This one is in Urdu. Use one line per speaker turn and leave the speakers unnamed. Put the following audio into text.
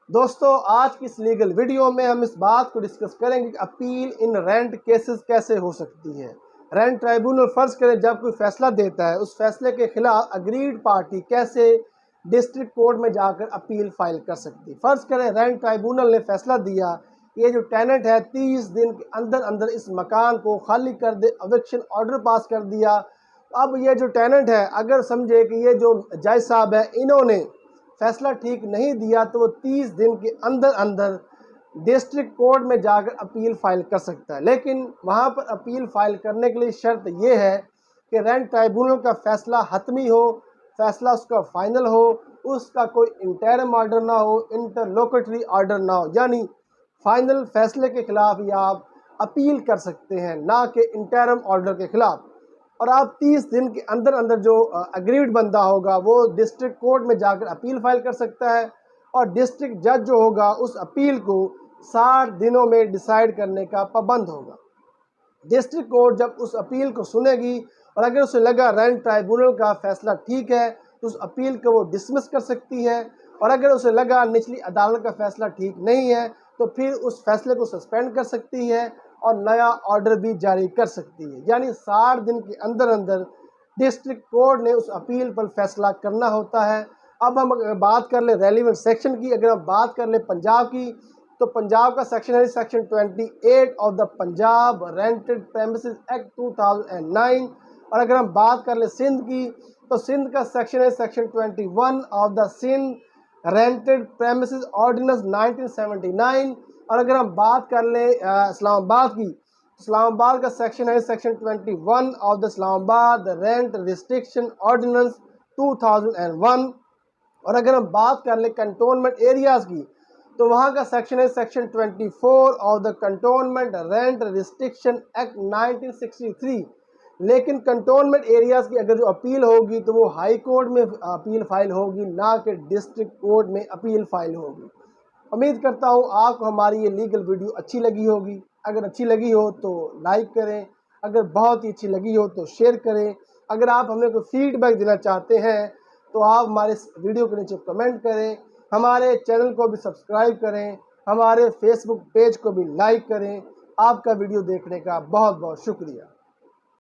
دوستو آج کی اس لیگل ویڈیو میں ہم اس بات کو ڈسکس کریں گے کہ اپیل ان رینٹ کیسز کیسے ہو سکتی ہے۔ رینٹ ٹرائبونل فرض کریں جب کوئی فیصلہ دیتا ہے، اس فیصلے کے خلاف اگریڈ پارٹی کیسے ڈسٹرکٹ کورٹ میں جا کر اپیل فائل کر سکتی ہے۔ فرض کریں رینٹ ٹرائبونل نے فیصلہ دیا یہ جو ٹیننٹ ہے 30 دن کے اندر اندر اس مکان کو خالی کر دے، ایوکشن آرڈر پاس کر دیا۔ اب یہ جو ٹیننٹ ہے اگر سمجھے کہ یہ جو جج صاحب ہے انہوں نے فیصلہ ٹھیک نہیں دیا تو وہ 30 دن کے اندر اندر ڈسٹرکٹ کورٹ میں جا کر اپیل فائل کر سکتا ہے، لیکن وہاں پر اپیل فائل کرنے کے لیے شرط یہ ہے کہ رینٹ ٹرائبونل کا فیصلہ حتمی ہو، فیصلہ اس کا فائنل ہو، اس کا کوئی انٹرم آرڈر نہ ہو، انٹرلوکٹری آرڈر نہ ہو، یعنی فائنل فیصلے کے خلاف ہی آپ اپیل کر سکتے ہیں، نہ کہ انٹرم آرڈر کے خلاف۔ اور آپ 30 دن کے اندر اندر جو اگریڈ بندہ ہوگا وہ ڈسٹرکٹ کورٹ میں جا کر اپیل فائل کر سکتا ہے، اور ڈسٹرکٹ جج جو ہوگا اس اپیل کو 60 دنوں میں ڈیسائیڈ کرنے کا پابند ہوگا۔ ڈسٹرکٹ کورٹ جب اس اپیل کو سنے گی اور اگر اسے لگا رینٹ ٹرائبونل کا فیصلہ ٹھیک ہے تو اس اپیل کو وہ ڈسمس کر سکتی ہے، اور اگر اسے لگا نچلی عدالت کا فیصلہ ٹھیک نہیں ہے تو پھر اس فیصلے کو سسپینڈ کر سکتی ہے اور نیا آرڈر بھی جاری کر سکتی ہے۔ یعنی 60 دن کے اندر اندر ڈسٹرکٹ کورٹ نے اس اپیل پر فیصلہ کرنا ہوتا ہے۔ اب ہم اگر بات کر لیں ریلیونٹ سیکشن کی، اگر ہم بات کر لیں پنجاب کی تو پنجاب کا سیکشن ہے section 28 of the Punjab rented premises act 2009، اور اگر ہم بات کر لیں سندھ کی تو سندھ کا سیکشن ہے section 21 of the Sindh rented premises ordinance 1979، اور اگر ہم بات کر لیں اسلام آباد کی، اسلام آباد کا سیکشن ہے سیکشن 21 آف دا اسلام آباد رینٹ ریسٹرکشن آرڈیننس 2001، اور اگر ہم بات کر لیں کنٹونمنٹ ایریاز کی تو وہاں کا سیکشن ہے section 24 of the cantonment rent restriction act 1963۔ لیکن کنٹونمنٹ ایریاز کی اگر جو اپیل ہوگی تو وہ ہائی کورٹ میں اپیل فائل ہوگی، نہ کہ ڈسٹرکٹ کورٹ میں اپیل فائل ہوگی۔ امید کرتا ہوں آپ کو ہماری یہ لیگل ویڈیو اچھی لگی ہوگی۔ اگر اچھی لگی ہو تو لائک کریں، اگر بہت ہی اچھی لگی ہو تو شیئر کریں۔ اگر آپ ہمیں کوئی فیڈ بیک دینا چاہتے ہیں تو آپ ہمارے اس ویڈیو کے نیچے کمنٹ کریں، ہمارے چینل کو بھی سبسکرائب کریں، ہمارے فیس بک پیج کو بھی لائک کریں۔ آپ کا ویڈیو دیکھنے کا بہت بہت شکریہ۔